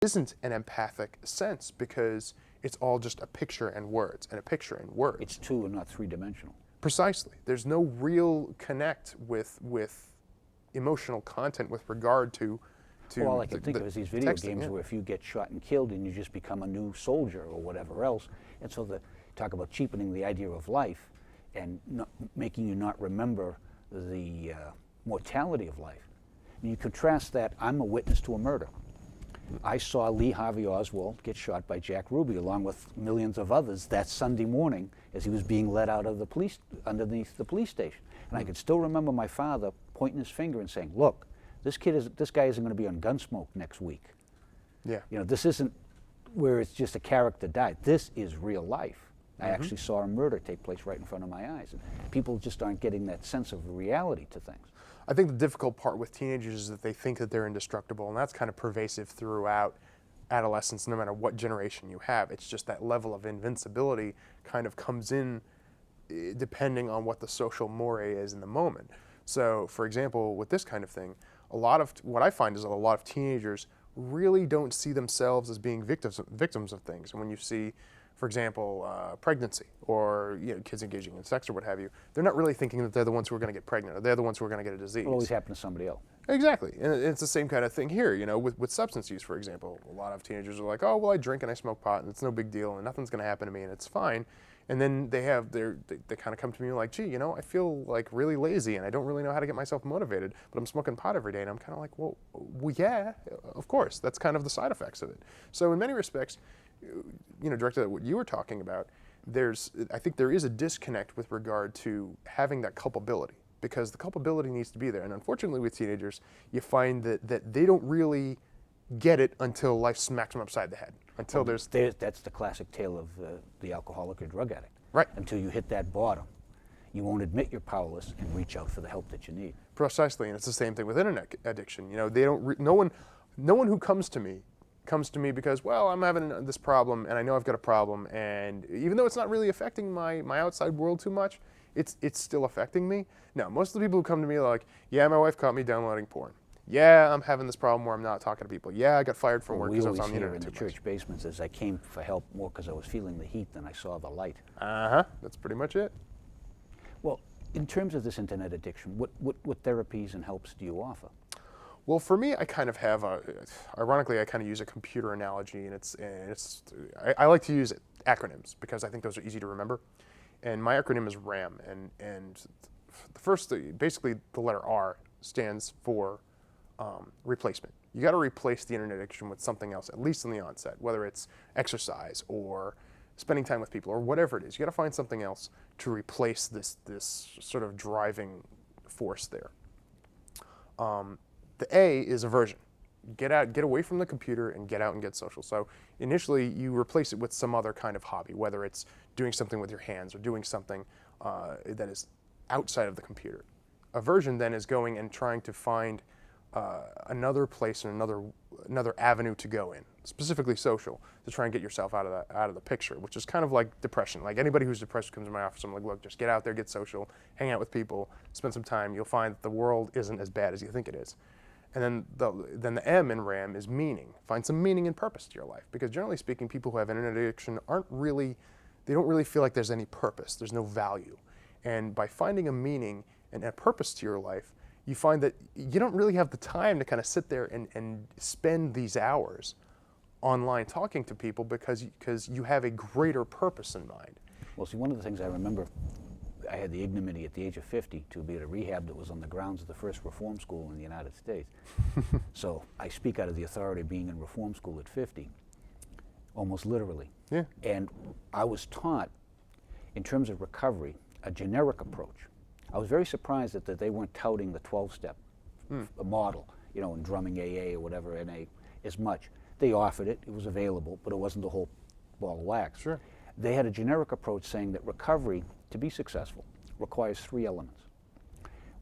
isn't an empathic sense because it's all just a picture and words and a picture and words. It's two and not three-dimensional. Precisely. There's no real connect with emotional content with regard to Well, all I can think of is these video texting, games where if you get shot and killed and you just become a new soldier or whatever else. And so talk about cheapening the idea of life and making you not remember the mortality of life. And you contrast that, I'm a witness to a murder. I saw Lee Harvey Oswald get shot by Jack Ruby along with millions of others that Sunday morning as he was being led out of the police, underneath the police station. And I could still remember my father pointing his finger and saying, look, this guy isn't going to be on Gunsmoke next week. Yeah. You know, this isn't where it's just a character died. This is real life. I actually saw a murder take place right in front of my eyes. And people just aren't getting that sense of reality to things. I think the difficult part with teenagers is that they think that they're indestructible, and that's kind of pervasive throughout adolescence, no matter what generation you have. It's just that level of invincibility kind of comes in depending on what the social moray is in the moment. So, for example, with this kind of thing, what I find is a lot of teenagers really don't see themselves as being victims of things. And when you see, for example, pregnancy or kids engaging in sex or what have you, they're not really thinking that they're the ones who are going to get pregnant or they're the ones who are going to get a disease. It'll always happen to somebody else. Exactly. And it's the same kind of thing here, with substance use, for example. A lot of teenagers are like, oh, well, I drink and I smoke pot and it's no big deal and nothing's going to happen to me and it's fine. And then they kind of come to me like, gee, I feel like really lazy and I don't really know how to get myself motivated, but I'm smoking pot every day. And I'm kind of like, well, yeah, of course. That's kind of the side effects of it. So in many respects, directed at what you were talking about, I think there is a disconnect with regard to having that culpability, because the culpability needs to be there. And unfortunately with teenagers, you find that they don't really get it until life smacks them upside the head. Until that's the classic tale of the alcoholic or drug addict. Right. Until you hit that bottom, you won't admit you're powerless and reach out for the help that you need. Precisely, and it's the same thing with internet addiction. They don't. No one who comes to me because, well, I'm having this problem and I know I've got a problem, and even though it's not really affecting my outside world too much, it's still affecting me. No, most of the people who come to me are like, yeah, my wife caught me downloading porn. Yeah, I'm having this problem where I'm not talking to people. Yeah, I got fired from work because I was on the internet too much. We always hear in the church basements is I came for help more because I was feeling the heat than I saw the light. That's pretty much it. Well, in terms of this internet addiction, what therapies and helps do you offer? Well, for me, I kind of have ironically, I kind of use a computer analogy, and I like to use acronyms because I think those are easy to remember. And my acronym is RAM, and the first, basically the letter R stands for replacement. You got to replace the internet addiction with something else, at least in the onset, whether it's exercise or spending time with people or whatever it is. You got to find something else to replace this sort of driving force there. The A is aversion. Get away from the computer and get out and get social. So initially you replace it with some other kind of hobby, whether it's doing something with your hands or doing something that is outside of the computer. Aversion then is going and trying to find another place and another avenue to go in, specifically social, to try and get yourself out of the picture, which is kind of like depression. Like anybody who's depressed comes to my office, I'm like, look, just get out there, get social, hang out with people, spend some time. You'll find that the world isn't as bad as you think it is. And then the M in RAM is meaning. Find some meaning and purpose to your life, because generally speaking, people who have internet addiction don't really feel like there's any purpose. There's no value. And by finding a meaning and a purpose to your life, you find that you don't really have the time to kind of sit there and spend these hours online talking to people because you have a greater purpose in mind. Well, see, one of the things I remember, I had the ignominy at the age of 50 to be at a rehab that was on the grounds of the first reform school in the United States. So I speak out of the authority of being in reform school at 50, almost literally. Yeah. And I was taught, in terms of recovery, a generic approach. I was very surprised that they weren't touting the 12-step model, in drumming AA or whatever, NA, as much. They offered it, it was available, but it wasn't the whole ball of wax. Sure. They had a generic approach saying that recovery, to be successful, requires 3 elements.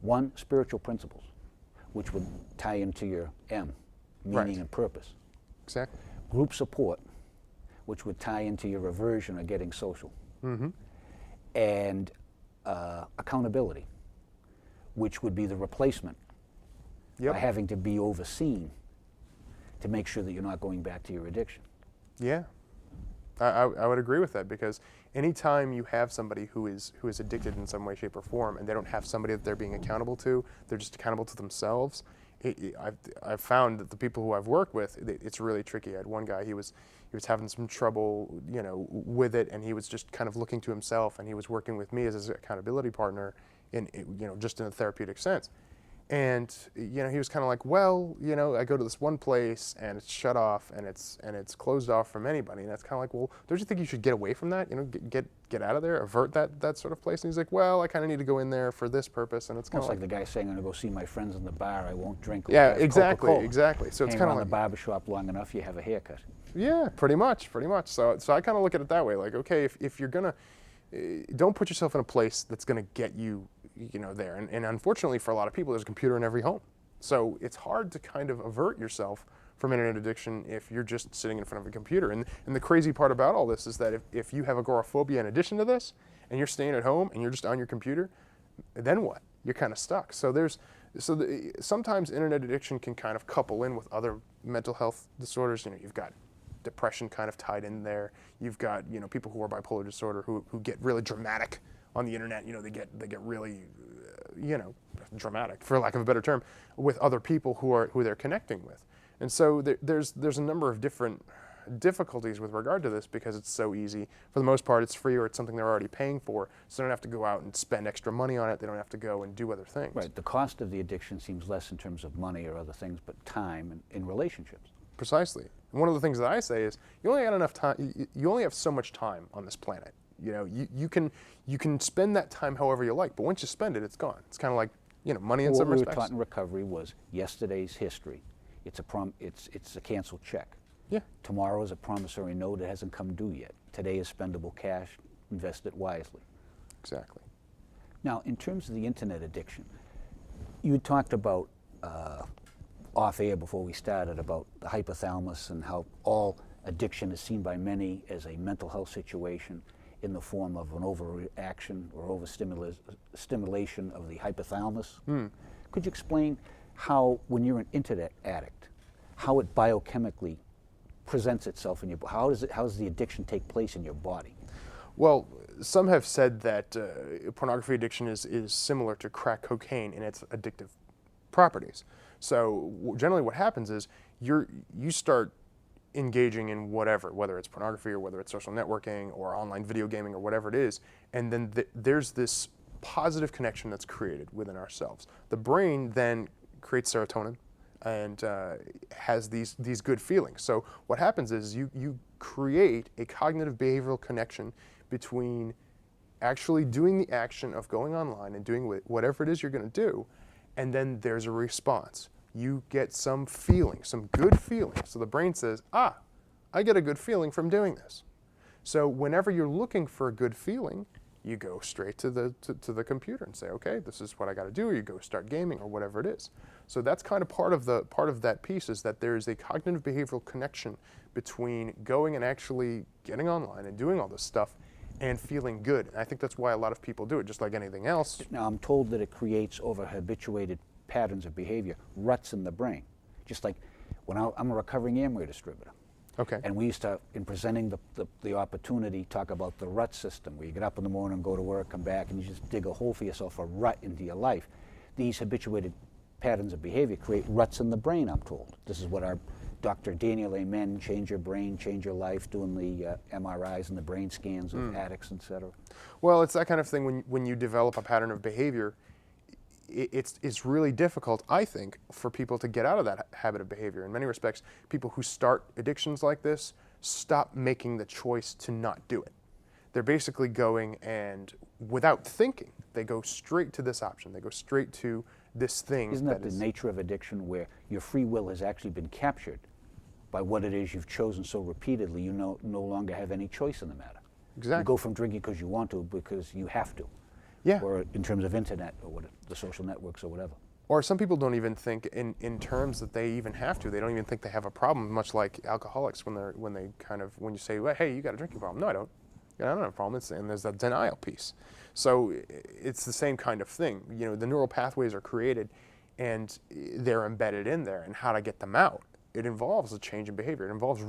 1, spiritual principles, which would tie into your M, meaning Right. and purpose. Exactly. Group support, which would tie into your aversion or getting social. Mm-hmm. And accountability, which would be the replacement Yep. by having to be overseen to make sure that you're not going back to your addiction. Yeah, I would agree with that, because anytime you have somebody who is addicted in some way, shape, or form, and they don't have somebody that they're being accountable to, they're just accountable to themselves. I've found that the people who I've worked with, it's really tricky. I had one guy, he was having some trouble, with it, and he was just kind of looking to himself, and he was working with me as his accountability partner, just in a therapeutic sense. And he was kind of like, well, I go to this one place and it's shut off and it's closed off from anybody. And that's kind of like, well, don't you think you should get away from that? Get out of there, avert that sort of place. And he's like, well, I kind of need to go in there for this purpose. And it's kind of Almost like the guy saying, I'm going to go see my friends in the bar. I won't drink. Yeah, have exactly, Coca-Cola. exactly. So it's Hang kind of around like the barbershop long enough, you have a haircut. Yeah, pretty much. So I kind of look at it that way. Like, okay, if you're gonna, don't put yourself in a place that's gonna get you, there. And unfortunately for a lot of people, there's a computer in every home. So it's hard to kind of avert yourself from internet addiction if you're just sitting in front of a computer. And the crazy part about all this is that if you have agoraphobia in addition to this, and you're staying at home and you're just on your computer, then what? You're kind of stuck. So sometimes internet addiction can kind of couple in with other mental health disorders. You've got depression kind of tied in there. You've got people who are bipolar disorder who get really dramatic on the internet. They get really dramatic, for lack of a better term, with other people who they're connecting with. And so there's a number of different difficulties with regard to this, because it's so easy. For the most part, it's free, or it's something they're already paying for, so they don't have to go out and spend extra money on it. They don't have to go and do other things. Right. The cost of the addiction seems less in terms of money or other things, but time and in relationships. Precisely. And one of the things that I say is, you only got enough time. You only have so much time on this planet. You can spend that time however you like, but once you spend it, it's gone. It's kind of like money in some respects. What we were taught in recovery was yesterday's history. It's a canceled check. Yeah. Tomorrow is a promissory note that hasn't come due yet. Today is spendable cash. Invest it wisely. Exactly. Now, in terms of the internet addiction, you talked about off air before we started about the hypothalamus and how all addiction is seen by many as a mental health situation in the form of an overreaction or overstimulation of the hypothalamus. Could you explain how, when you're an internet addict, how it biochemically presents itself in your body? How does the addiction take place in your body? Well, some have said that pornography addiction is similar to crack cocaine in its addictive properties. So generally what happens is you start engaging in whether it's pornography or whether it's social networking or online video gaming or whatever it is, and then there's this positive connection that's created within ourselves. The brain then creates serotonin and has these good feelings. So what happens is you create a cognitive behavioral connection between actually doing the action of going online and doing whatever it is you're going to do, and then there's a response. You get some feeling, some good feeling. So the brain says, I get a good feeling from doing this. So whenever you're looking for a good feeling, you go straight to the computer and say, okay, this is what I got to do, or you go start gaming or whatever it is. So that's kind of part of that piece, is that there's a cognitive behavioral connection between going and actually getting online and doing all this stuff and feeling good. And I think that's why a lot of people do it, just like anything else. Now, I'm told that it creates over-habituated patterns of behavior, ruts in the brain. Just like when I'm a recovering Amway distributor. Okay. And we used to, in presenting the opportunity, talk about the rut system, where you get up in the morning, go to work, come back, and you just dig a hole for yourself, a rut into your life. These habituated patterns of behavior create ruts in the brain, I'm told. This is what our Dr. Daniel Amen, Change Your Brain, Change Your Life, doing the MRIs and the brain scans of addicts, et cetera. Well, it's that kind of thing when you develop a pattern of behavior. It's really difficult, I think, for people to get out of that habit of behavior. In many respects, people who start addictions like this stop making the choice to not do it. They're basically going, and without thinking, they go straight to this option. They go straight to this thing. Isn't that the nature of addiction, where your free will has actually been captured by what it is you've chosen so repeatedly, you no longer have any choice in the matter? Exactly. You go from drinking because you want to, because you have to. Yeah. Or in terms of internet or the social networks or whatever. Or some people don't even think in terms that they even have to. They don't even think they have a problem, much like alcoholics when you say, well, hey, you got a drinking problem. No, I don't. I don't have a problem. And there's that denial piece. So it's the same kind of thing. The neural pathways are created and they're embedded in there, and how to get them out it involves a change in behavior. It involves